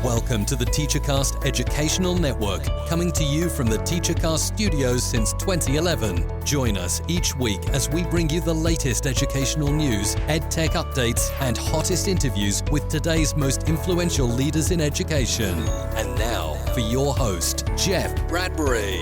Welcome to the TeacherCast Educational Network, coming to you from the TeacherCast studios since 2011. Join us each week as we bring you the latest educational news, EdTech updates, and hottest interviews with today's most influential leaders in education. And now, for your host, Jeff Bradbury.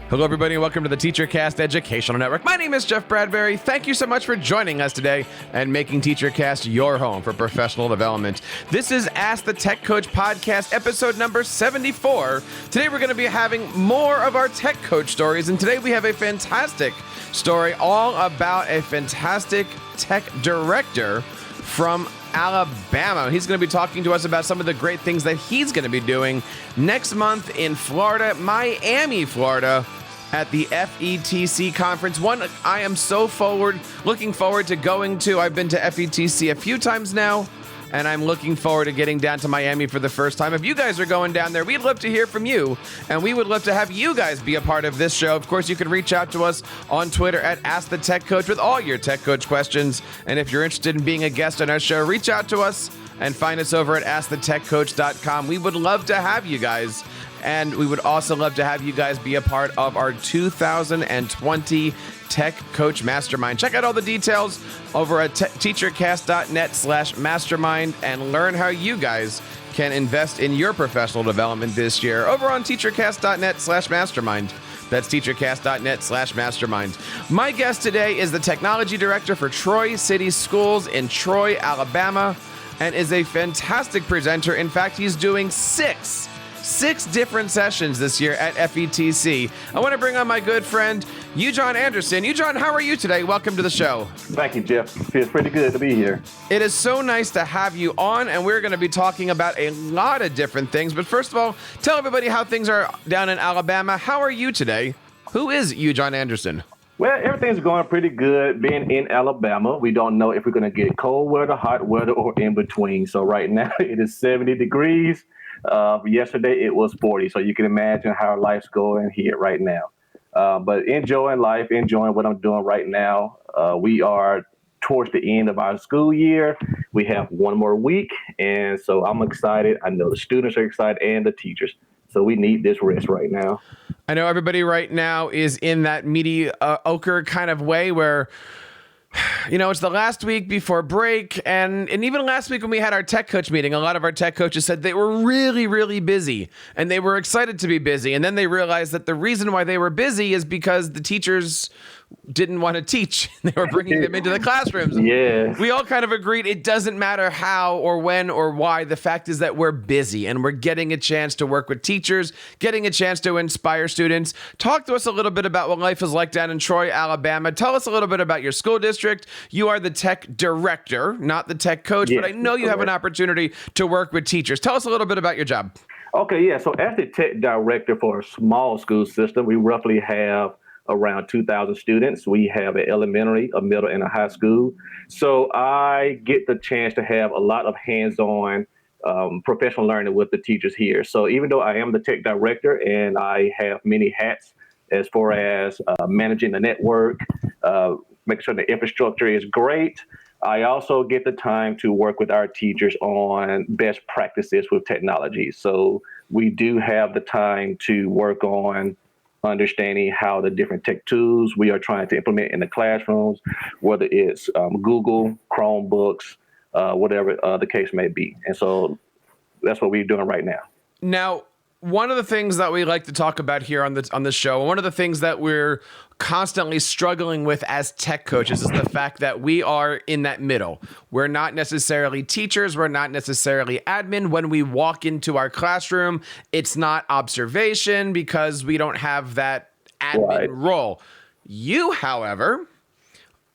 Hello, everybody, and welcome to the TeacherCast Educational Network. My name is Jeff Bradbury. Thank you so much for joining us today and making TeacherCast your home for professional development. This is Ask the Tech Coach podcast, episode number 74. Today, we're going to be having more of our tech coach stories, and today we have a fantastic story all about a fantastic tech director from Alabama. He's going to be talking to us about some of the great things that he's going to be doing next month in Florida, Miami, Florida, at the FETC conference. One I am looking forward to going to. I've been to FETC a few times now, and I'm looking forward to getting down to Miami for the first time. If you guys are going down there, we'd love to hear from you, and we would love to have you guys be a part of this show. Of course, you can reach out to us on Twitter at Ask the Tech Coach with all your tech coach questions. And if you're interested in being a guest on our show, reach out to us and find us over at AskTheTechCoach.com. We would love to have you guys. And we would also love to have you guys be a part of our 2020 Tech Coach Mastermind. Check out all the details over at teachercast.net/mastermind and learn how you guys can invest in your professional development this year over on teachercast.net/mastermind. That's teachercast.net/mastermind. My guest today is the technology director for Troy City Schools in Troy, Alabama, and is a fantastic presenter. In fact, he's doing six different sessions this year at FETC. I want to bring on my good friend, John Anderson. John, how are you today? Welcome to the show. Thank you, Jeff. Feels pretty good to be here. It is so nice to have you on, and we're going to be talking about a lot of different things. But first of all, tell everybody how things are down in Alabama. How are you today? Who is John Anderson? Well, everything's going pretty good. Being in Alabama, we don't know if we're going to get cold weather, hot weather, or in between. So right now it is 70 degrees. Yesterday it was 40, so you can imagine how life's going here right now. But enjoying life, enjoying what I'm doing right now. We are towards the end of our school year. We have one more week, and so I'm excited. I know the students are excited and the teachers. So we need this rest right now. I know everybody right now is in that mediocre kind of way where, it's the last week before break, and even last week when we had our tech coach meeting, a lot of our tech coaches said they were really, really busy, and they were excited to be busy, and then they realized that the reason why they were busy is because the teachers didn't want to teach. They were bringing them into the classrooms. Yeah. We all kind of agreed it doesn't matter how or when or why. The fact is that we're busy and we're getting a chance to work with teachers, getting a chance to inspire students. Talk to us a little bit about what life is like down in Troy, Alabama. Tell us a little bit about your school district. You are the tech director, not the tech coach, yes, but I know you have an opportunity to work with teachers. Tell us a little bit about your job. Okay, yeah. So as the tech director for a small school system, we roughly have around 2,000 students. We have an elementary, a middle, and a high school. So I get the chance to have a lot of hands-on professional learning with the teachers here. So even though I am the tech director and I have many hats as far as managing the network, making sure the infrastructure is great, I also get the time to work with our teachers on best practices with technology. So we do have the time to work on understanding how the different tech tools we are trying to implement in the classrooms, whether it's Google, Chromebooks, whatever the case may be. And so that's what we're doing right now. Now, one of the things that we like to talk about here on the show, and one of the things that we're constantly struggling with as tech coaches is the fact that we are in that middle. We're not necessarily teachers. We're not necessarily admin. When we walk into our classroom, it's not observation because we don't have that admin role. You, however,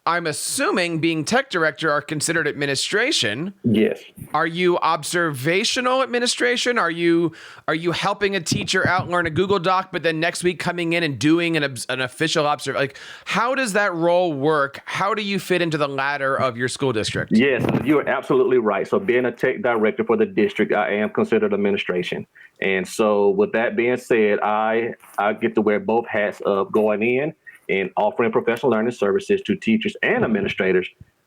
I'm assuming being tech director are considered administration. Yes. Are you observational administration? Are you helping a teacher out learn a Google Doc, but then next week coming in and doing an official observation? Like, how does that role work? How do you fit into the ladder of your school district? Yes, you're absolutely right. So being a tech director for the district, I am considered administration. And so with that being said, I get to wear both hats of going in and offering professional learning services to teachers and administrators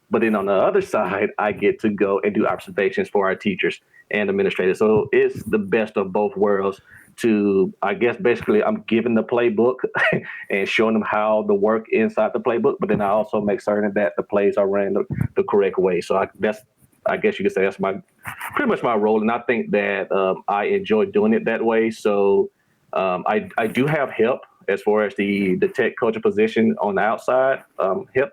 But then on the other side, I get to go and do observations for our teachers and administrators. So it's the best of both worlds. To, I guess, basically, I'm giving the playbook and showing them how to work inside the playbook. But then I also make certain that the plays are ran the correct way. So I guess you could say that's pretty much my role. And I think that I enjoy doing it that way. So I do have help as far as the tech coach position on the outside, help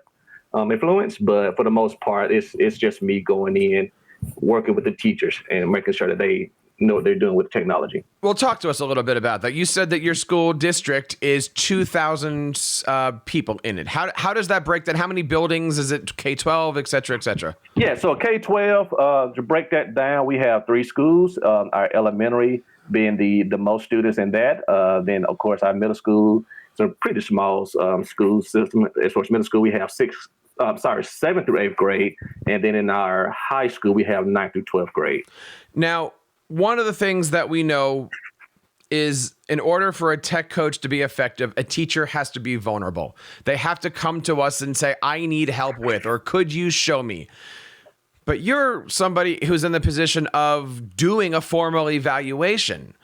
influence. But for the most part, it's just me going in, working with the teachers and making sure that they know what they're doing with technology. Well, talk to us a little bit about that. You said that your school district is 2,000 people in it. How does that break down? How many buildings? Is it K-12, et cetera, et cetera? Yeah, so K-12, to break that down, we have 3 schools, our elementary being the most students in that. Then, of course, our middle school, it's a pretty small school system. As far as middle school, we have 7th through 8th grade. And then in our high school, we have 9th through 12th grade. Now, one of the things that we know is in order for a tech coach to be effective, a teacher has to be vulnerable. They have to come to us and say, I need help with, or could you show me? But you're somebody who's in the position of doing a formal evaluation.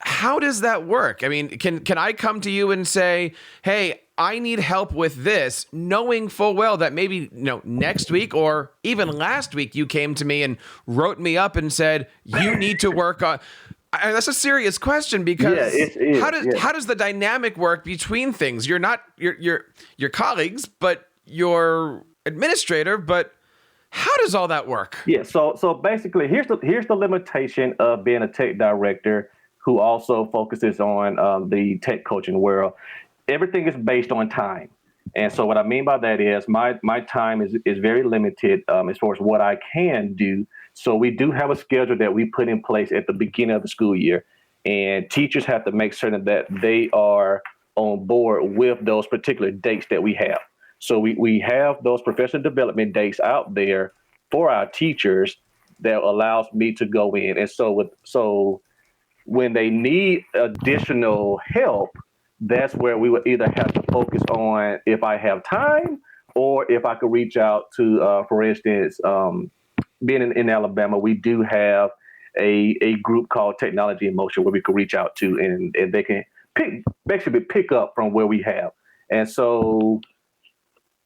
How does that work? I mean, can I come to you and say, hey, I need help with this, knowing full well that maybe next week or even last week you came to me and wrote me up and said, you need to work on... that's a serious question because how does the dynamic work between things? You're not your colleagues, but your administrator, but how does all that work? Yeah, so basically here's the limitation of being a tech director who also focuses on the tech coaching world. Everything is based on time. And so what I mean by that is my time is very limited as far as what I can do. So we do have a schedule that we put in place at the beginning of the school year. And teachers have to make certain that they are on board with those particular dates that we have. So we have those professional development dates out there for our teachers that allows me to go in. And so when they need additional help, that's where we would either have to focus on if I have time or if I could reach out to, for instance, being in Alabama, we do have a group called Technology in Motion where we could reach out to and they can pick up from where we have. And so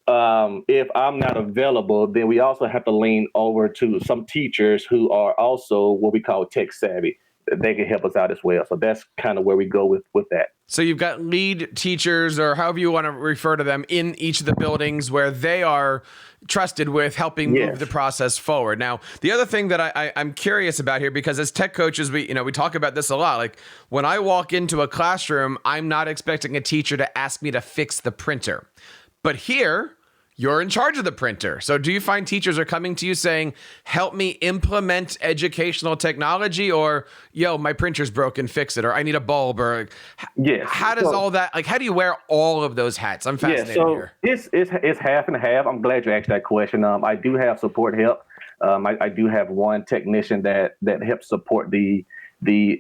if I'm not available, then we also have to lean over to some teachers who are also what we call tech savvy. They can help us out as well. So that's kind of where we go with that. So you've got lead teachers, or however you want to refer to them, in each of the buildings where they are trusted with helping move the process forward. Now, the other thing that I'm curious about here, because as tech coaches, we talk about this a lot. Like when I walk into a classroom, I'm not expecting a teacher to ask me to fix the printer. But here, you're in charge of the printer. So do you find teachers are coming to you saying, help me implement educational technology, or, my printer's broken, fix it, or I need a bulb, or how does all that, how do you wear all of those hats? I'm fascinated here. It's half and half. I'm glad you asked that question. I do have support help. I do have one technician that helps support the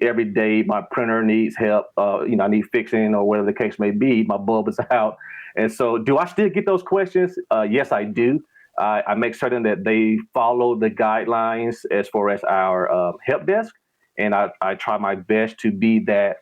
everyday. My printer needs help. I need fixing or whatever the case may be. My bulb is out. And so do I still get those questions? Yes, I do. I make certain that they follow the guidelines as far as our help desk. And I try my best to be that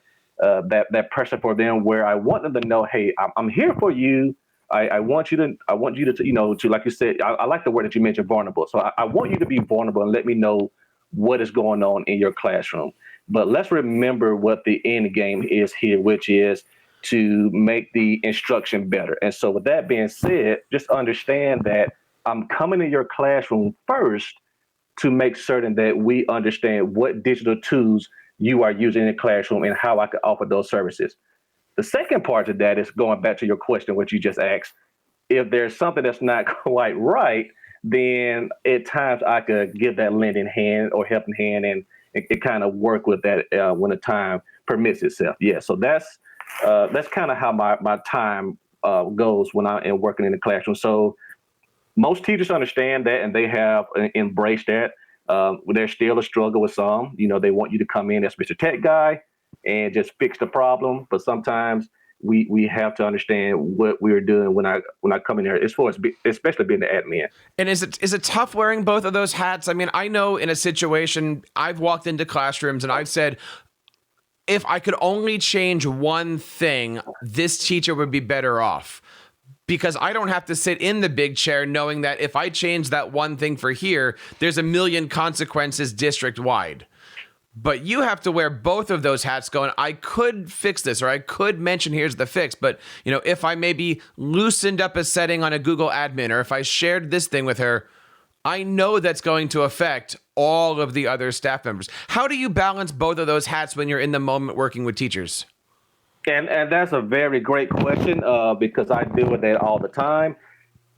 person for them where I want them to know, hey, I'm here for you. I want you to, like you said, I like the word that you mentioned, vulnerable. So I want you to be vulnerable and let me know what is going on in your classroom. But let's remember what the end game is here, which is to make the instruction better. And so with that being said, just understand that I'm coming to your classroom first to make certain that we understand what digital tools you are using in the classroom and how I can offer those services. The second part of that is going back to your question, what you just asked. If there's something that's not quite right, then at times I could give that lending hand or helping hand and it kind of work with that when the time permits itself. Yeah, so that's kind of how my time goes when I am working in the classroom. So most teachers understand that and they have embraced that. There's still a struggle with some. They want you to come in as Mr. Tech Guy and just fix the problem. But sometimes, we have to understand what we're doing when I come in there, as far as especially being the admin. And is it tough wearing both of those hats? I mean, I know in a situation I've walked into classrooms and I've said, if I could only change one thing, this teacher would be better off. Because I don't have to sit in the big chair knowing that if I change that one thing for here, there's a million consequences district-wide. But you have to wear both of those hats going, I could fix this, or I could mention here's the fix. But, if I maybe loosened up a setting on a Google admin, or if I shared this thing with her, I know that's going to affect all of the other staff members. How do you balance both of those hats when you're in the moment working with teachers? And that's a very great question, because I deal with that all the time.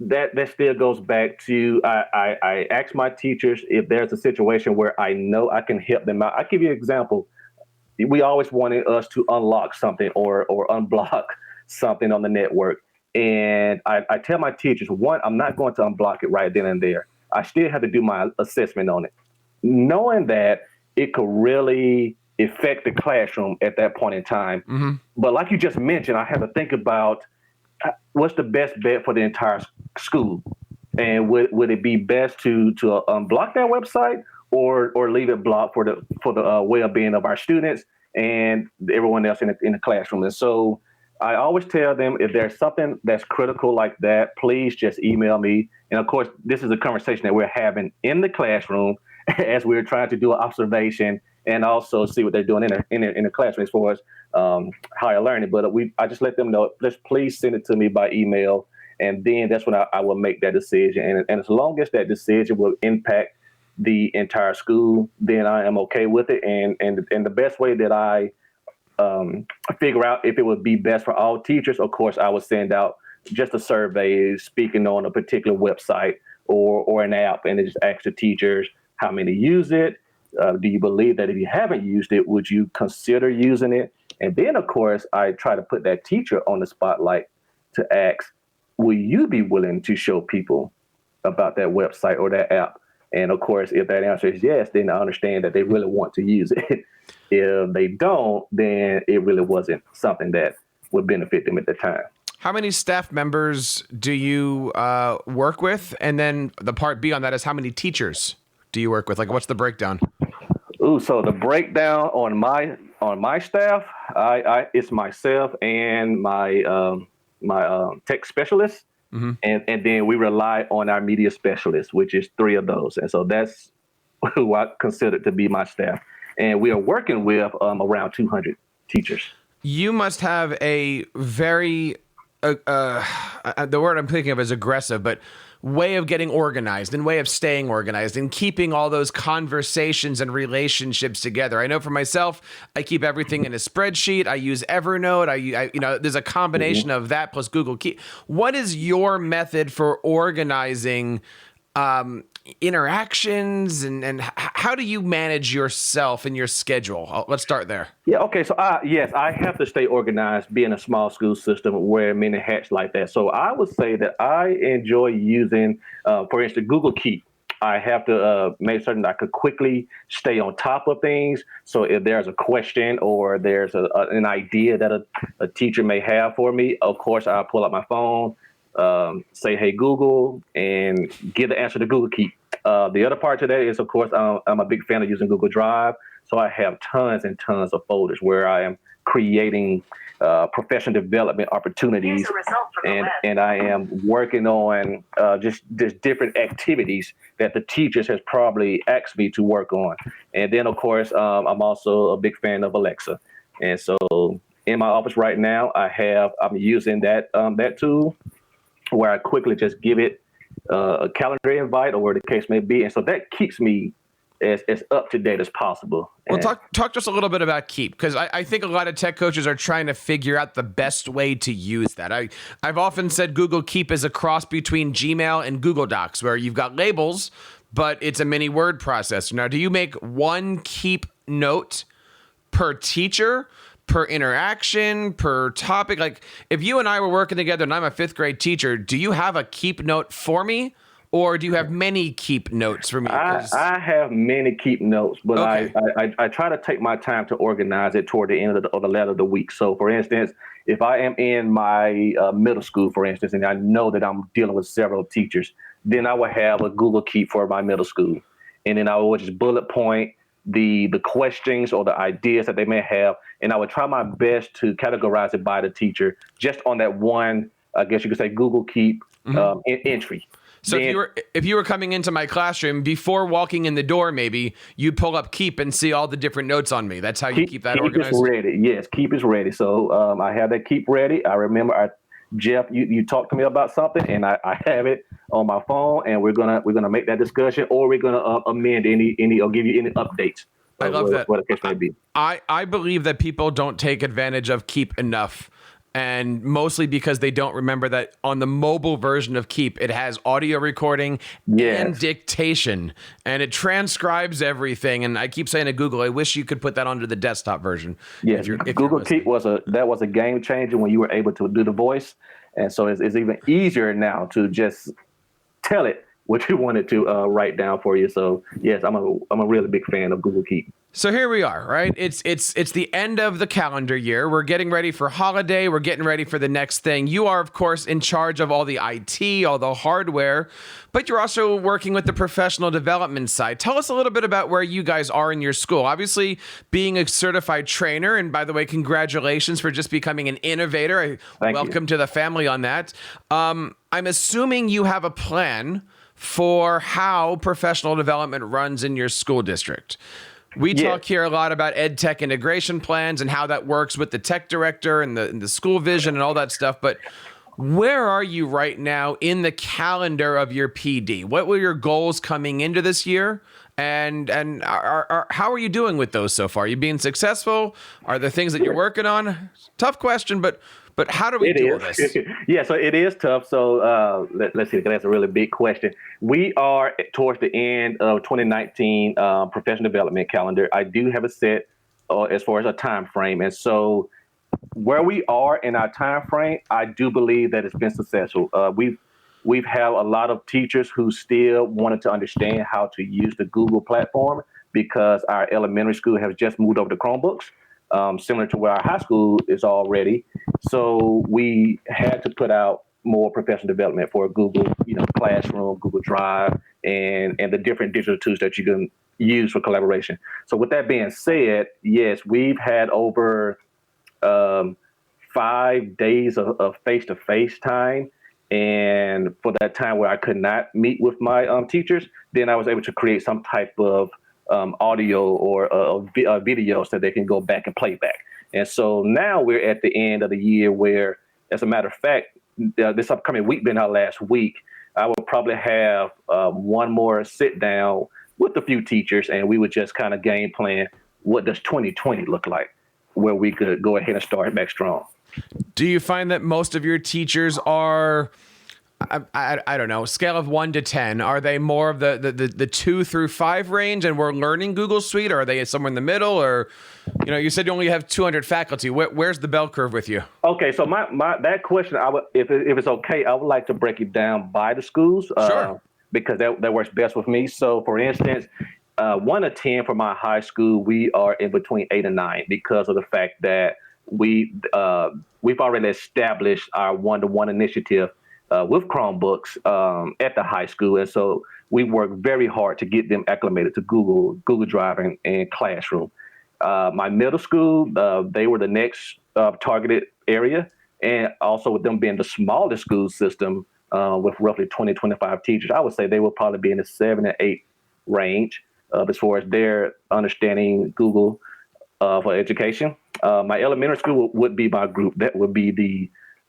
That still goes back to I ask my teachers if there's a situation where I know I can help them out. I'll give you an example. We always wanted us to unlock something or unblock something on the network. And I tell my teachers, one, I'm not going to unblock it right then and there. I still have to do my assessment on it, knowing that it could really affect the classroom at that point in time. Mm-hmm. But like you just mentioned, I have to think about what's the best bet for the entire school, and would it be best to unblock that website or leave it blocked for the well-being of our students and everyone else in the classroom. And so I always tell them, if there's something that's critical like that, please just email me. And of course, this is a conversation that we're having in the classroom as we're trying to do an observation and also see what they're doing in the classroom as far as higher learning. But I just let them know, let's please send it to me by email. And then that's when I will make that decision. And as long as that decision will impact the entire school, then I am okay with it. And the best way that I figure out if it would be best for all teachers, of course, I would send out just a survey speaking on a particular website or an app, and just ask the teachers how many use it. Do you believe that if you haven't used it, would you consider using it? And then, of course, I try to put that teacher on the spotlight to ask, will you be willing to show people about that website or that app? And of course, if that answer is yes, then I understand that they really want to use it. If they don't, then it really wasn't something that would benefit them at the time. How many staff members do you work with? And then the part B on that is, how many teachers do you work with? Like, what's the breakdown? Ooh, so the breakdown on my staff, it's myself and my tech specialist. Mm-hmm. And then we rely on our media specialists, which is 3 of those. And so that's who I consider to be my staff. And we are working with around 200 teachers. You must have a very, the word I'm thinking of is aggressive, but way of getting organized and way of staying organized and keeping all those conversations and relationships together. I know for myself, I keep everything in a spreadsheet. I use Evernote. I there's a combination of that plus Google Keep. What is your method for organizing interactions and how do you manage yourself and your schedule? Let's start there. Yeah. Okay. So yes, I have to stay organized being a small school system, wear many hats like that. So I would say that I enjoy using, for instance, Google Keep. I have to make certain that I could quickly stay on top of things. So if there's a question or there's an idea that a teacher may have for me, of course, I'll pull out my phone, say, hey, Google, and give the answer to Google Keep. The other part to that is, of course, I'm a big fan of using Google Drive. So I have tons and tons of folders where I am creating professional development opportunities. And I am working on just different activities that the teachers has probably asked me to work on. And then, of course, I'm also a big fan of Alexa. And so in my office right now, I'm using that tool where I quickly just give it a calendar invite or where the case may be. And so that keeps me as up to date as possible. Well, talk to us a little bit about Keep, because I think a lot of tech coaches are trying to figure out the best way to use that. I've often said Google Keep is a cross between Gmail and Google Docs, where you've got labels, but it's a mini word processor. Now, do you make one Keep note per teacher, per interaction, per topic? Like, if you and I were working together and I'm a 5th grade teacher, do you have a Keep note for me? Or do you have many Keep notes for me? I have many Keep notes, but okay. I try to take my time to organize it toward the end of the latter of the week. So, for instance, if I am in my middle school, for instance, and I know that I'm dealing with several teachers, then I would have a Google Keep for my middle school. And then I would just bullet point the questions or the ideas that they may have. And I would try my best to categorize it by the teacher just on that one, I guess you could say, Google Keep entry. So if you were coming into my classroom, before walking in the door, maybe you'd pull up Keep and see all the different notes on me. That's how you keep that organized? Keep is ready. Yes, Keep is ready. So I have that Keep ready. I remember, Jeff, you talked to me about something, and I have it on my phone, and we're gonna make that discussion, or we're gonna amend any or give you any updates. I love that. What the case may be. I believe that people don't take advantage of Keep enough. And mostly because they don't remember that on the mobile version of Keep, it has audio recording and dictation, and it transcribes everything. And I keep saying to Google, I wish you could put that onto the desktop version. Yes, if Google Keep was a game changer when you were able to do the voice, and so it's even easier now to just tell it what you wanted to write down for you. So yes, I'm a really big fan of Google Keep. So here we are, right? It's the end of the calendar year. We're getting ready for holiday. We're getting ready for the next thing. You are, of course, in charge of all the IT, all the hardware, but you're also working with the professional development side. Tell us a little bit about where you guys are in your school. Obviously, being a certified trainer, and by the way, congratulations for just becoming an innovator. Welcome to the family on that. I'm assuming you have a plan for how professional development runs in your school district. We talk here a lot about ed tech integration plans and how that works with the tech director and the school vision and all that stuff. But where are you right now in the calendar of your PD? What were your goals coming into this year? And how are you doing with those so far? Are you being successful? Are there things that you're working on? Tough question, but how do we do this? Yeah, so it is tough. So let's see, that's a really big question. We are towards the end of 2019 professional development calendar. I do have a set as far as a time frame. And so where we are in our time frame, I do believe that it's been successful. We've had a lot of teachers who still wanted to understand how to use the Google platform because our elementary school has just moved over to Chromebooks. Similar to where our high school is already. So we had to put out more professional development for Google, Classroom, Google Drive, and the different digital tools that you can use for collaboration. So with that being said, yes, we've had over 5 days of face-to-face time. And for that time where I could not meet with my teachers, then I was able to create some type of audio or videos that they can go back and play back. And so now we're at the end of the year where, as a matter of fact, this upcoming week being our last week, I will probably have one more sit down with a few teachers, and we would just kind of game plan what does 2020 look like, where we could go ahead and start back strong. Do you find that most of your teachers are, I don't know, scale of 1 to 10, are they more of the 2 through 5 range and we're learning Google Suite, or are they somewhere in the middle? Or, you said you only have 200 faculty. Where's the bell curve with you? Okay, so my that question, if it's okay, I would like to break it down by the schools. Sure. Because that works best with me. So for instance, 1 to 10 for my high school, we are in between 8 and 9 because of the fact that we've already established our one-to-one initiative with Chromebooks at the high school. And so we work very hard to get them acclimated to Google Drive and Classroom. My middle school, they were the next targeted area. And also with them being the smallest school system with roughly 20, 25 teachers, I would say they will probably be in the 7 and 8 range as far as their understanding Google for education. My elementary school would be my group. That would be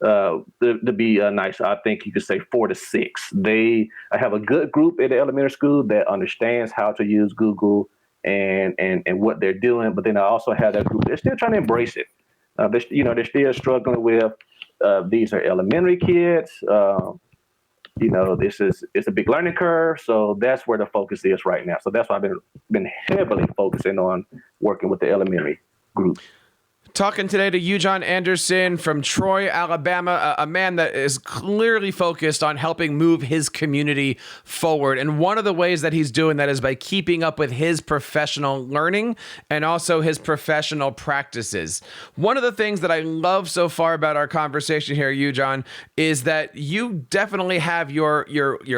to be nice, I think you could say 4 to 6. I have a good group at the elementary school that understands how to use Google and what they're doing. But then I also have that group that's still trying to embrace it. They're still struggling with these are elementary kids. It's a big learning curve. So that's where the focus is right now. So that's why I've been heavily focusing on working with the elementary group. Talking today to John Anderson from Troy, Alabama, a man that is clearly focused on helping move his community forward. And one of the ways that he's doing that is by keeping up with his professional learning and also his professional practices. One of the things that I love so far about our conversation here, John, is that you definitely have your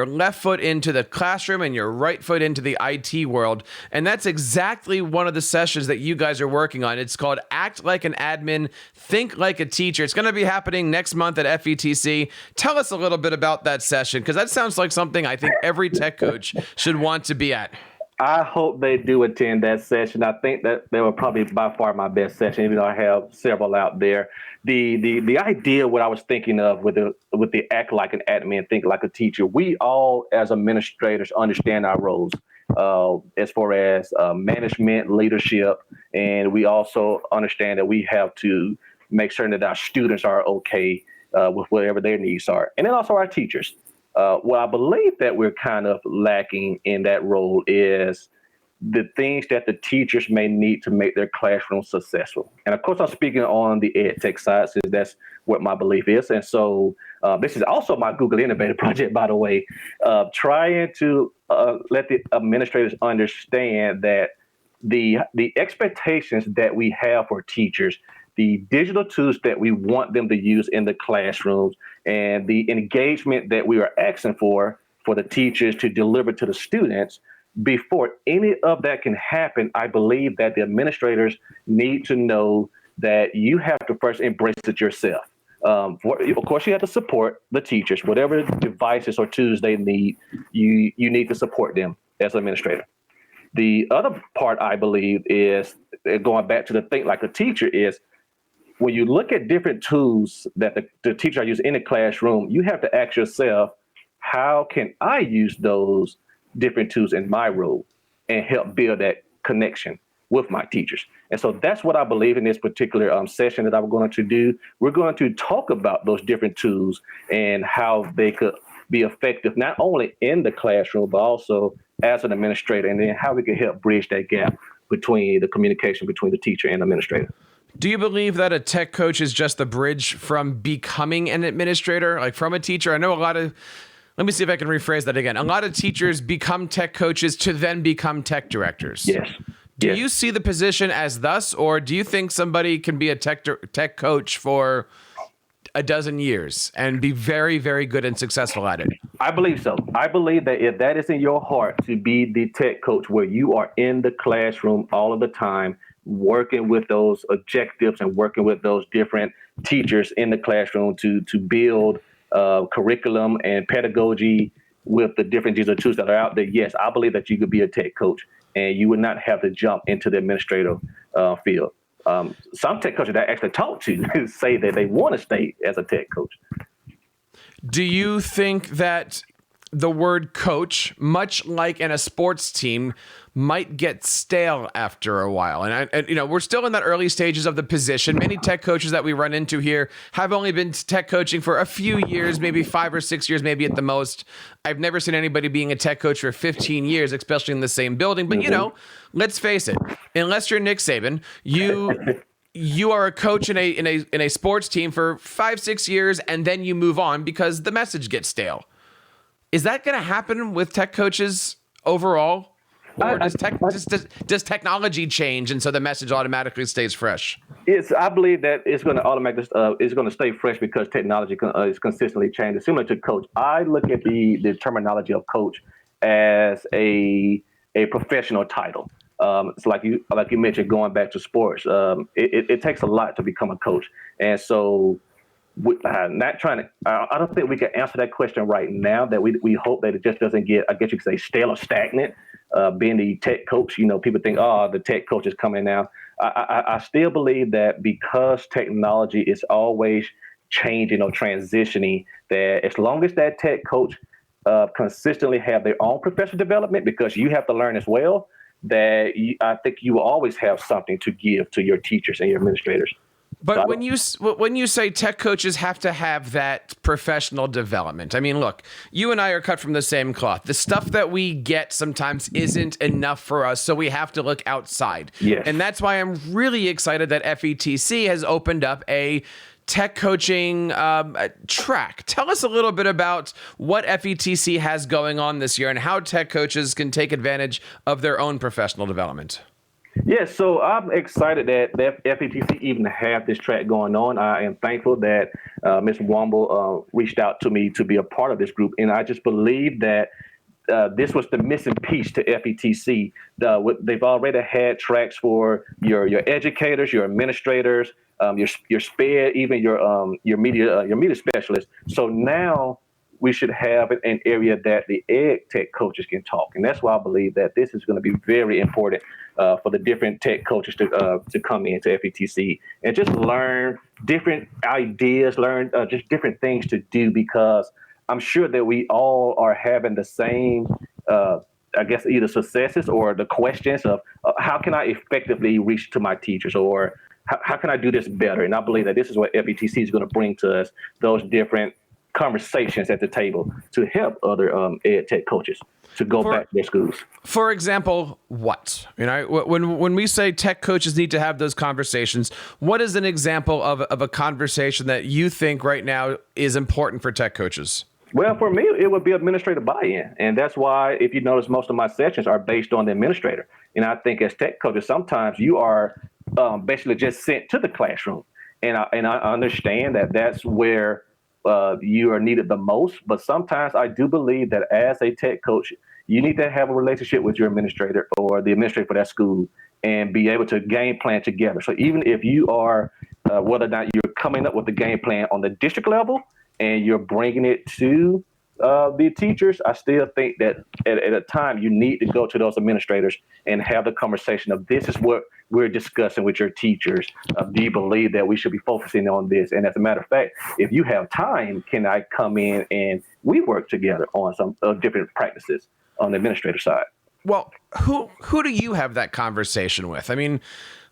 left foot into the classroom and your right foot into the IT world. And that's exactly one of the sessions that you guys are working on. It's called Act Like an Admin, Think Like a Teacher. It's going to be happening next month at FETC. Tell us a little bit about that session, because that sounds like something I think every tech coach should want to be at. I hope they do attend that session. I think that they were probably by far my best session, even though I have several out there. The idea, what I was thinking of with the Act Like an Admin, Think Like a Teacher, we all as administrators understand our roles as far as management, leadership, and we also understand that we have to make certain that our students are okay with whatever their needs are, and then also our teachers. What I believe that we're kind of lacking in that role is the things that the teachers may need to make their classroom successful. And of course, I'm speaking on the ed tech side, since that's what my belief is. And so this is also my Google Innovator project, by the way, trying to let the administrators understand that the expectations that we have for teachers, the digital tools that we want them to use in the classrooms, and the engagement that we are asking for the teachers to deliver to the students, before any of that can happen, I believe that the administrators need to know that you have to first embrace it yourself. Of course, you have to support the teachers, whatever devices or tools they need, you need to support them as an administrator. The other part, I believe, is going back to the Think Like a Teacher, is when you look at different tools that the teacher using in the classroom, you have to ask yourself, how can I use those different tools in my role and help build that connection with my teachers? And so that's what I believe in this particular session that I'm going to do. We're going to talk about those different tools and how they could be effective, not only in the classroom, but also as an administrator, and then how we can help bridge that gap between the communication between the teacher and administrator. Do you believe that a tech coach is just the bridge from becoming an administrator, like from a teacher? I know let me see if I can rephrase that again. A lot of teachers become tech coaches to then become tech directors. Yes. Do you see the position as thus, or do you think somebody can be a tech coach for a dozen years and be very, very good and successful at it? I believe so. I believe that if that is in your heart to be the tech coach, where you are in the classroom all of the time, working with those objectives and working with those different teachers in the classroom to build curriculum and pedagogy with the different digital tools that are out there, yes, I believe that you could be a tech coach and you would not have to jump into the administrative field. Some tech coaches that I actually talk to say that they want to stay as a tech coach. Do you think that the word coach, much like in a sports team, might get stale after a while? And we're still in that early stages of the position. Many tech coaches that we run into here have only been tech coaching for a few years, maybe 5 or 6 years, maybe at the most. I've never seen anybody being a tech coach for 15 years, especially in the same building. But, let's face it, unless you're Nick Saban, you are a coach in a sports team for 5-6 years, and then you move on because the message gets stale. Is that going to happen with tech coaches overall? Or does technology change and so the message automatically stays fresh? I believe that it's going to automatically it's going to stay fresh because technology is consistently changing. Similar to coach, I look at the terminology of coach as a professional title. It's like you mentioned, going back to sports. It takes a lot to become a coach, and so. Not trying to. I don't think we can answer that question right now. That we hope that it just doesn't get, I guess you could say, stale or stagnant. Being the tech coach, people think, the tech coach is coming now. I still believe that because technology is always changing or transitioning, that as long as that tech coach consistently have their own professional development, because you have to learn as well, I think you will always have something to give to your teachers and your administrators. But when you say tech coaches have to have that professional development, I mean, look, you and I are cut from the same cloth. The stuff that we get sometimes isn't enough for us, so we have to look outside. Yes. And that's why I'm really excited that FETC has opened up a tech coaching track. Tell us a little bit about what FETC has going on this year and how tech coaches can take advantage of their own professional development. Yes, so I'm excited that FETC even have this track going on. I am thankful that Ms. Womble reached out to me to be a part of this group, and I just believe that this was the missing piece to FETC. They've already had tracks for your educators, your administrators, your SPED, even your media specialists. So now we should have an area that the ed tech coaches can talk, and that's why I believe that this is going to be very important for the different tech coaches to come into FETC and just learn different ideas, learn just different things to do, because I'm sure that we all are having the same, I guess, either successes or the questions of how can I effectively reach to my teachers, or how can I do this better? And I believe that this is what FETC is going to bring to us, those different conversations at the table to help other ed tech coaches to go back to their schools. For example, what? When we say tech coaches need to have those conversations, what is an example of a conversation that you think right now is important for tech coaches? Well, for me, it would be administrative buy-in. And that's why, if you notice, most of my sessions are based on the administrator. And I think as tech coaches, sometimes you are basically just sent to the classroom. And I understand that that's where you are needed the most. But sometimes I do believe that as a tech coach, you need to have a relationship with your administrator or the administrator for that school and be able to game plan together. So even if you are, whether or not you're coming up with the game plan on the district level and you're bringing it to the teachers, I still think that at a time you need to go to those administrators and have the conversation of, this is what we're discussing with your teachers. Do you believe that we should be focusing on this? And as a matter of fact, if you have time, can I come in and we work together on some different practices on the administrator side? Well, who do you have that conversation with? I mean,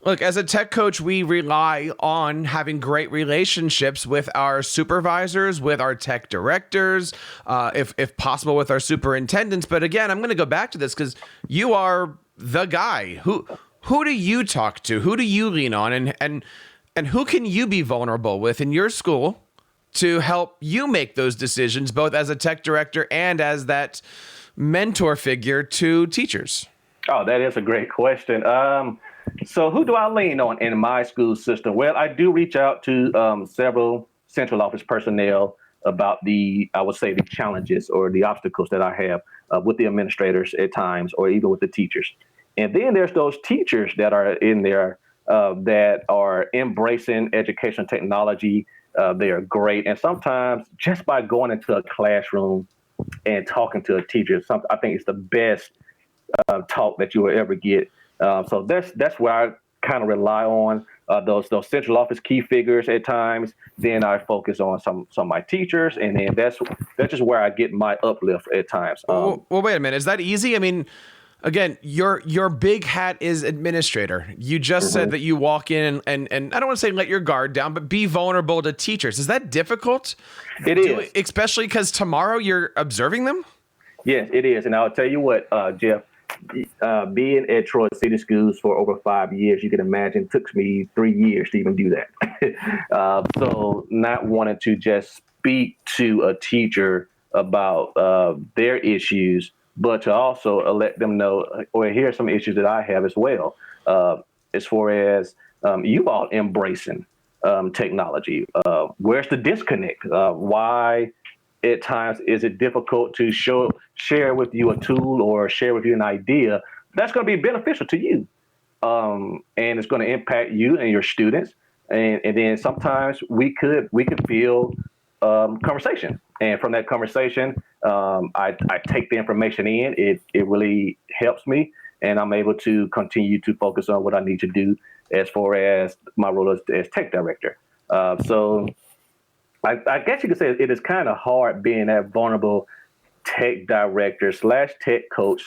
look, as a tech coach, we rely on having great relationships with our supervisors, with our tech directors, if possible, with our superintendents. But again, I'm going to go back to this because you are the guy. Who do you talk to? Who do you lean on? And who can you be vulnerable with in your school to help you make those decisions, both as a tech director and as that mentor figure to teachers? Oh, that is a great question. So who do I lean on in my school system? Well, I do reach out to several central office personnel about I would say the challenges or the obstacles that I have with the administrators at times, or even with the teachers. And then there's those teachers that are in there that are embracing educational technology. They are great. And sometimes just by going into a classroom and talking to a teacher, I think it's the best talk that you will ever get. So that's where I kind of rely on those central office key figures at times. Then I focus on some of my teachers, and then that's just where I get my uplift at times. Well, wait a minute. Is that easy? I mean, again, your big hat is administrator. You just said that you walk in and I don't want to say let your guard down, but be vulnerable to teachers. Is that difficult? It is. Especially because tomorrow you're observing them? Yes, it is. And I'll tell you what, Jeff, being at Troy City Schools for over 5 years, you can imagine it took me 3 years to even do that. So not wanting to just speak to a teacher about their issues, but to also let them know, or here are some issues that I have as well, as far as you all embracing technology. Where's the disconnect? Why at times is it difficult to share with you a tool or share with you an idea that's going to be beneficial to you, and it's going to impact you and your students. And then sometimes we could feel conversation, and from that conversation, I take the information in. It really helps me, and I'm able to continue to focus on what I need to do as far as my role as tech director. So I guess you could say it is kind of hard being that vulnerable tech director / tech coach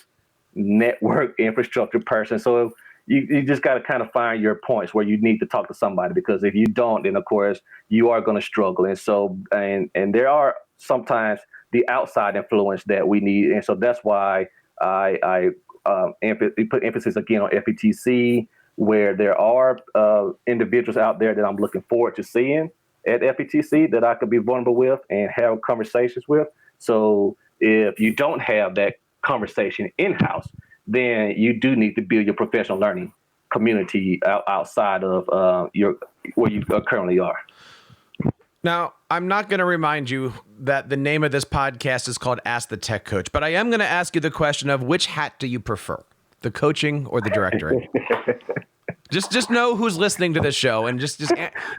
/ network infrastructure person. So you just got to kind of find your points where you need to talk to somebody, because if you don't, then of course you are going to struggle. And so, and there are sometimes the outside influence that we need. And so that's why I put emphasis again on FETC, where there are individuals out there that I'm looking forward to seeing at FETC that I could be vulnerable with and have conversations with. So if you don't have that conversation in-house, then you do need to build your professional learning community outside of where you currently are. Now, I'm not going to remind you that the name of this podcast is called Ask the Tech Coach, but I am going to ask you the question of which hat do you prefer, the coaching or the directoring? Just know who's listening to this show, and just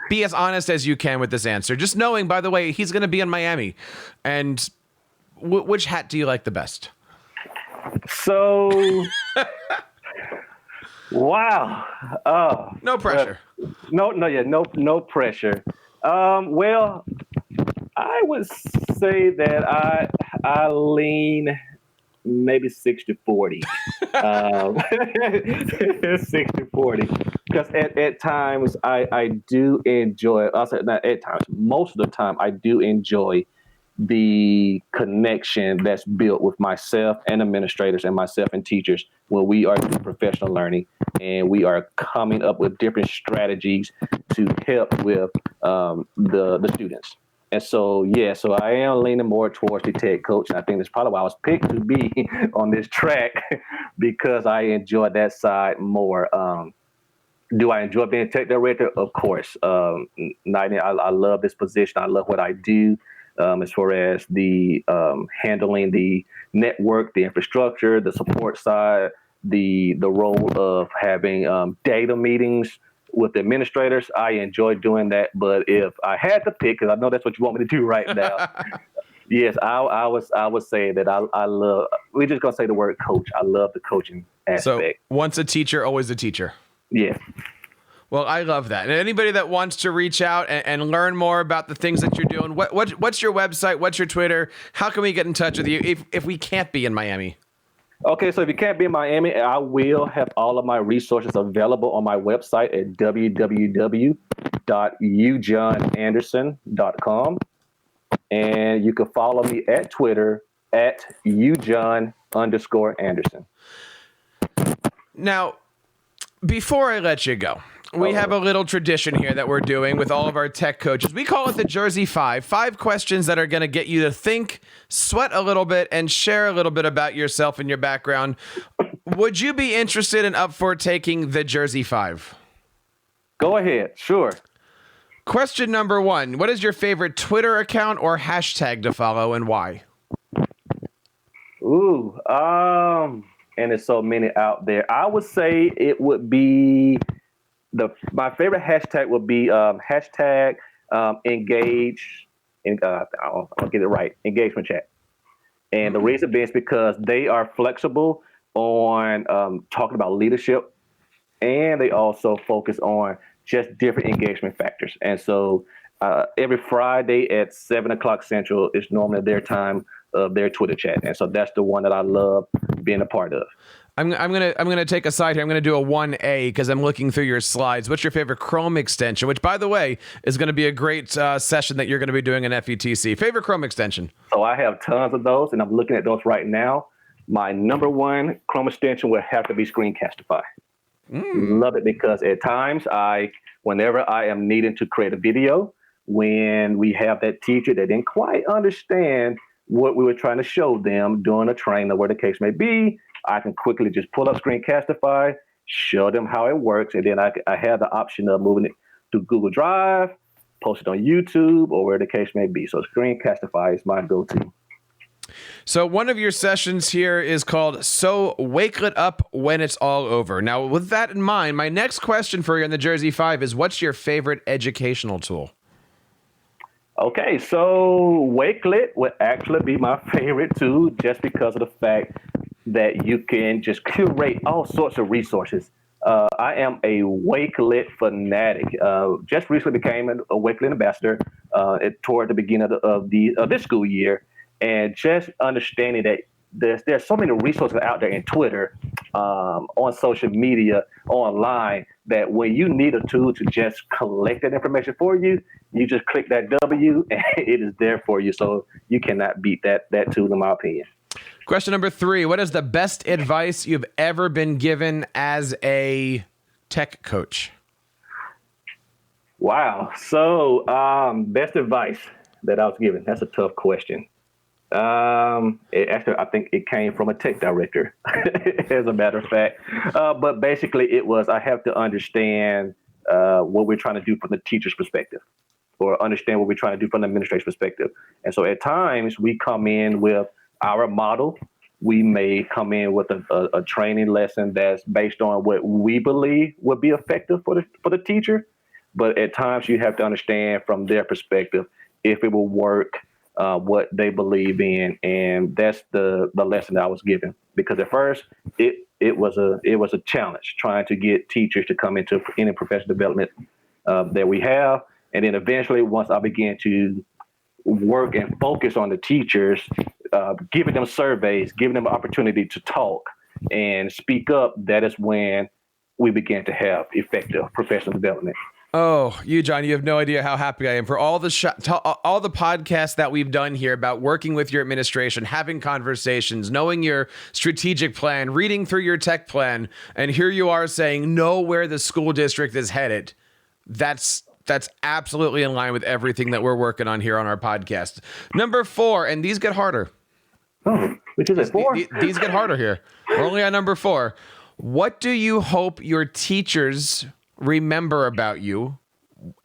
be as honest as you can with this answer. Just knowing, by the way, he's going to be in Miami. And which hat do you like the best? So, wow. No pressure. No pressure. Well, I would say that I lean maybe 60-40. 60-40. Because at times I do enjoy, I'll say not at times, most of the time I do enjoy the connection that's built with myself and administrators and myself and teachers when we are doing professional learning and we are coming up with different strategies to help with the students. And so, so I am leaning more towards the tech coach. And I think that's probably why I was picked to be on this track, because I enjoy that side more. Do I enjoy being a tech director? Of course. I love this position. I love what I do. As far as the handling the network, the infrastructure, the support side, the role of having data meetings with the administrators, I enjoy doing that. But if I had to pick, because I know that's what you want me to do right now, yes, I would say that I love. We're just gonna say the word coach. I love the coaching aspect. So once a teacher, always a teacher. Yeah. Well, I love that. And anybody that wants to reach out and learn more about the things that you're doing, what's your website? What's your Twitter? How can we get in touch with you if we can't be in Miami? Okay, so if you can't be in Miami, I will have all of my resources available on my website at www.ujohnanderson.com. And you can follow me at Twitter at ujohn_Anderson. Now, before I let you go, we have a little tradition here that we're doing with all of our tech coaches. We call it the Jersey 5. 5 questions that are going to get you to think, sweat a little bit, and share a little bit about yourself and your background. Would you be interested and up for taking the Jersey 5? Go ahead. Sure. Question number 1. What is your favorite Twitter account or hashtag to follow, and why? Ooh, and there's so many out there. I would say it would be my favorite hashtag would be hashtag engage. I'll get it right. Engagement chat. And the reason being is because they are flexible on talking about leadership, and they also focus on just different engagement factors. And so every Friday at 7:00 Central is normally their time of their Twitter chat. And so that's the one that I love being a part of. I'm gonna take a side here. I'm gonna do a 1A because I'm looking through your slides. What's your favorite Chrome extension? Which, by the way, is going to be a great session that you're going to be doing in FETC. Favorite Chrome extension? So I have tons of those, and I'm looking at those right now. My number one Chrome extension would have to be Screencastify. Love it because at times whenever I am needing to create a video, when we have that teacher that didn't quite understand what we were trying to show them during a training or where the case may be, I can quickly just pull up Screencastify, show them how it works, and then I have the option of moving it to Google Drive, post it on YouTube, or where the case may be. So Screencastify is my go-to. So one of your sessions here is called So Wakelet Up When It's All Over. Now, with that in mind, my next question for you in the Jersey 5 is, what's your favorite educational tool? Okay, so Wakelet would actually be my favorite tool just because of the fact that you can just curate all sorts of resources. I am a Wakelet fanatic. Just recently became a Wakelet ambassador toward the beginning of this school year, and just understanding that there's so many resources out there in Twitter on social media, online, that when you need a tool to just collect that information for you, you just click that W and it is there for you. So you cannot beat that tool, in my opinion. Question number 3, what is the best advice you've ever been given as a tech coach? Wow. So best advice that I was given, that's a tough question. Actually, I think it came from a tech director, as a matter of fact. But basically, it was, I have to understand what we're trying to do from the teacher's perspective, or understand what we're trying to do from the administrator's perspective. And so at times, we come in with our model. We may come in with a training lesson that's based on what we believe would be effective for the teacher. But at times, you have to understand from their perspective if it will work, what they believe in, and that's the lesson that I was given. Because at first, it was a challenge trying to get teachers to come into any professional development that we have, and then eventually, once I began to work and focus on the teachers, giving them surveys, giving them an opportunity to talk and speak up, that is when we began to have effective professional development. Oh, you, John, you have no idea how happy I am for all the podcasts that we've done here about working with your administration, having conversations, knowing your strategic plan, reading through your tech plan, and here you are saying know where the school district is headed. That's absolutely in line with everything that we're working on here on our podcast. Number 4, and these get harder. Oh, which is it, 4? These get harder here. We're only on number 4. What do you hope your teachers remember about you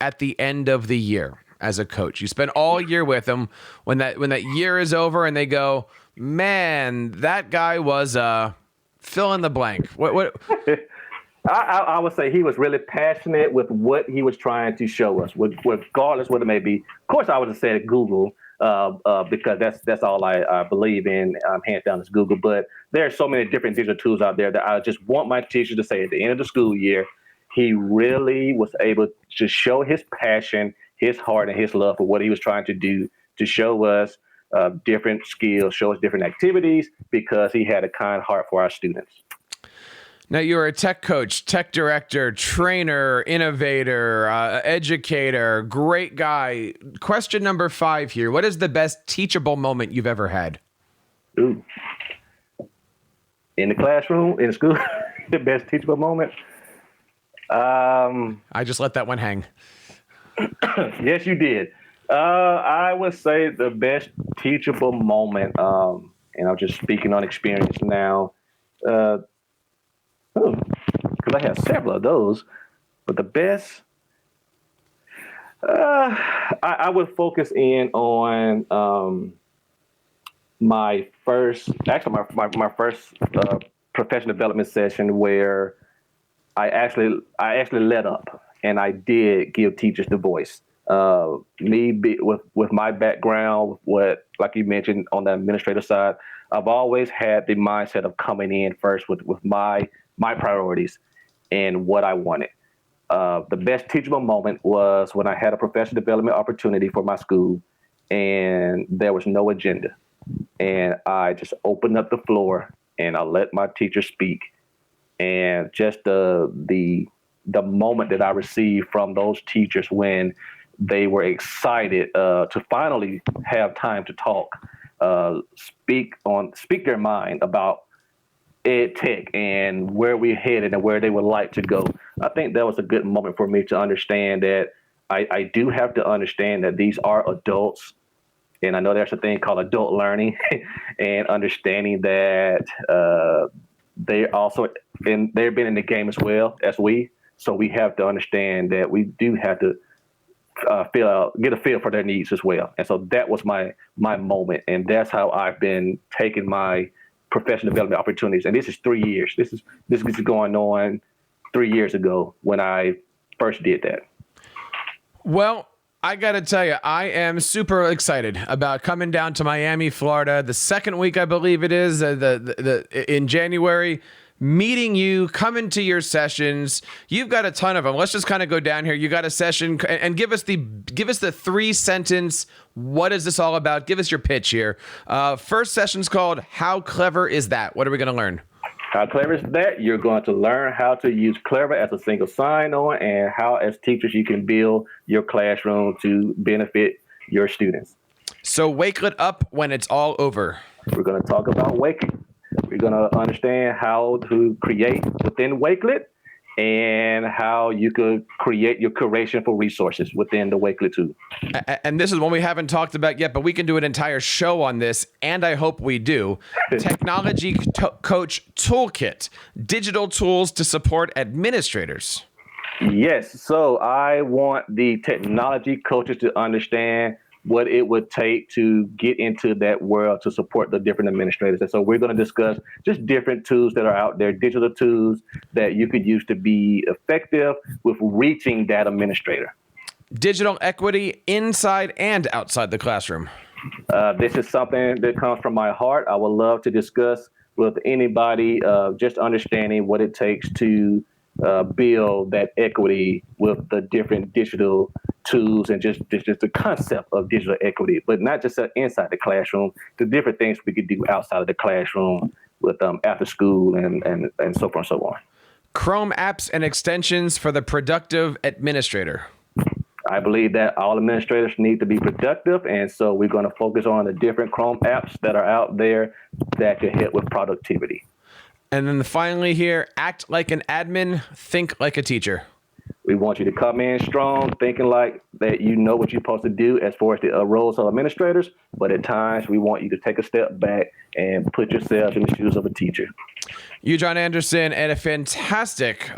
at the end of the year as a coach? You spend all year with them. When that year is over and they go, man, that guy was fill in the blank. What? I would say he was really passionate with what he was trying to show us, regardless what it may be. Of course, I would have said Google, because that's all I believe in, hands down, is Google. But there are so many different digital tools out there that I just want my teachers to say at the end of the school year, he really was able to show his passion, his heart, and his love for what he was trying to do, to show us different skills, show us different activities, because he had a kind heart for our students. Now, you're a tech coach, tech director, trainer, innovator, educator, great guy. Question number 5 here. What is the best teachable moment you've ever had? Ooh. In the classroom, in school, the best teachable moment? I just let that one hang. Yes, you did. I would say the best teachable moment, and I'm just speaking on experience now, because I had several of those, but the best, I would focus in on my first professional development session, where I actually led up, and I did give teachers the voice. With my background, like you mentioned on the administrative side, I've always had the mindset of coming in first with my priorities and what I wanted. The best teachable moment was when I had a professional development opportunity for my school, and there was no agenda, and I just opened up the floor and I let my teacher speak. And just the moment that I received from those teachers when they were excited to finally have time to talk, speak their mind about ed tech and where we're headed and where they would like to go. I think that was a good moment for me to understand that I do have to understand that these are adults. And I know there's a thing called adult learning and understanding that they're been in the game as well as we. So we have to understand that we do have to get a feel for their needs as well. And so that was my moment. And that's how I've been taking my professional development opportunities. And this is 3 years. This is going on 3 years ago when I first did that. Well, I got to tell you, I am super excited about coming down to Miami, Florida, the second week, I believe it is, in January, meeting you, coming to your sessions. You've got a ton of them. Let's just kind of go down here. You got a session, and give us the 3-sentence, what is this all about? Give us your pitch here. First session's called How Clever Is That? What are we going to learn? How clever is that? You're going to learn how to use Clever as a single sign-on and how, as teachers, you can build your classroom to benefit your students. So Wakelet up when it's all over. We're going to talk about Wakelet. We're going to understand how to create within Wakelet and how you could create your curation for resources within the Wakelet tool. And this is one we haven't talked about yet, but we can do an entire show on this, and I hope we do. Technology Coach Toolkit, digital tools to support administrators. Yes, so I want the technology coaches to understand what it would take to get into that world to support the different administrators. And so we're going to discuss just different tools that are out there, digital tools that you could use to be effective with reaching that administrator. Digital equity inside and outside the classroom. This is something that comes from my heart. I would love to discuss with anybody, just understanding what it takes to build that equity with the different digital tools and just the concept of digital equity, but not just inside the classroom, the different things we could do outside of the classroom with after school and so forth and so on. Chrome apps and extensions for the productive administrator. I believe that all administrators need to be productive, and so we're going to focus on the different Chrome apps that are out there that can help with productivity. And then finally here, act like an admin, think like a teacher. We want you to come in strong, thinking like that you know what you're supposed to do as far as the roles of administrators, but at times we want you to take a step back and put yourself in the shoes of a teacher. John Anderson, and a fantastic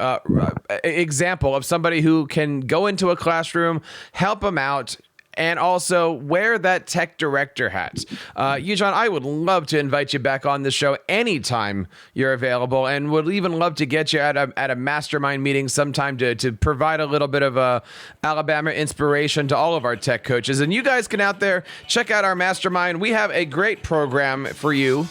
example of somebody who can go into a classroom, help them out, and also wear that tech director hat. John, I would love to invite you back on the show anytime you're available, and would even love to get you at a mastermind meeting sometime to provide a little bit of Alabama inspiration to all of our tech coaches. And you guys can out there check out our mastermind. We have a great program for you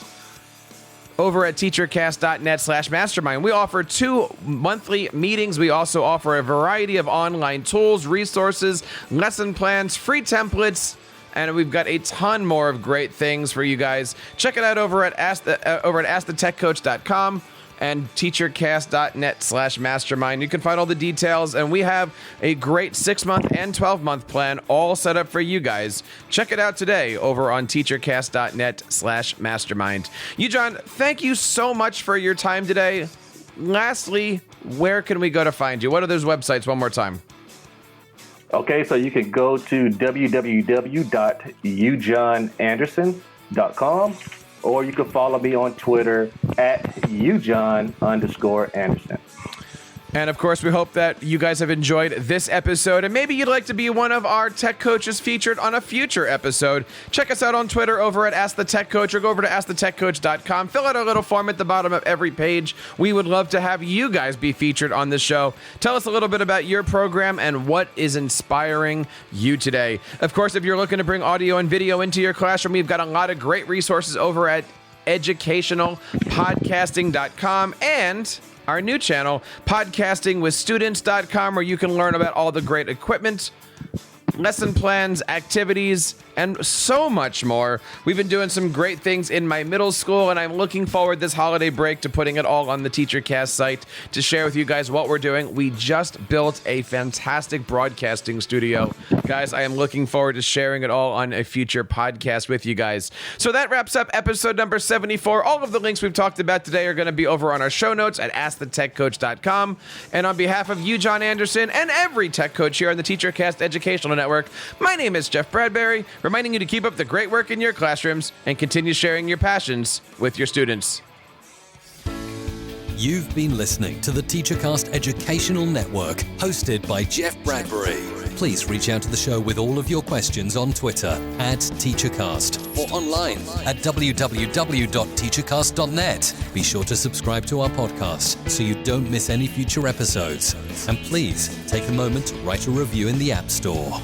over at teachercast.net/mastermind. We offer 2 monthly meetings. We also offer a variety of online tools, resources, lesson plans, free templates, and we've got a ton more of great things for you guys. Check it out over at AskTheTechCoach.com and teachercast.net/mastermind. You can find all the details, and we have a great 6-month and 12-month plan all set up for you guys. Check it out today over on teachercast.net/mastermind. John, thank you so much for your time today. Lastly, where can we go to find you? What are those websites one more time? Okay, so you can go to www.ujohnanderson.com, or you can follow me on Twitter at ujohn_Anderson. And of course, we hope that you guys have enjoyed this episode, and maybe you'd like to be one of our tech coaches featured on a future episode. Check us out on Twitter over at Ask the Tech Coach, or go over to AskTheTechCoach.com. Fill out a little form at the bottom of every page. We would love to have you guys be featured on the show. Tell us a little bit about your program and what is inspiring you today. Of course, if you're looking to bring audio and video into your classroom, we've got a lot of great resources over at educationalpodcasting.com and our new channel, podcastingwithstudents.com, where you can learn about all the great equipment, lesson plans, activities, and so much more. We've been doing some great things in my middle school, and I'm looking forward this holiday break to putting it all on the TeacherCast site to share with you guys what we're doing. We just built a fantastic broadcasting studio. Guys, I am looking forward to sharing it all on a future podcast with you guys. So that wraps up episode number 74. All of the links we've talked about today are going to be over on our show notes at AskTheTechCoach.com. And on behalf of John Anderson and every tech coach here on the TeacherCast Educational Network, my name is Jeff Bradbury, reminding you to keep up the great work in your classrooms and continue sharing your passions with your students. You've been listening to the TeacherCast Educational Network, hosted by Jeff Bradbury. Please reach out to the show with all of your questions on Twitter at TeacherCast or online at www.teachercast.net. Be sure to subscribe to our podcast so you don't miss any future episodes. And please take a moment to write a review in the App Store.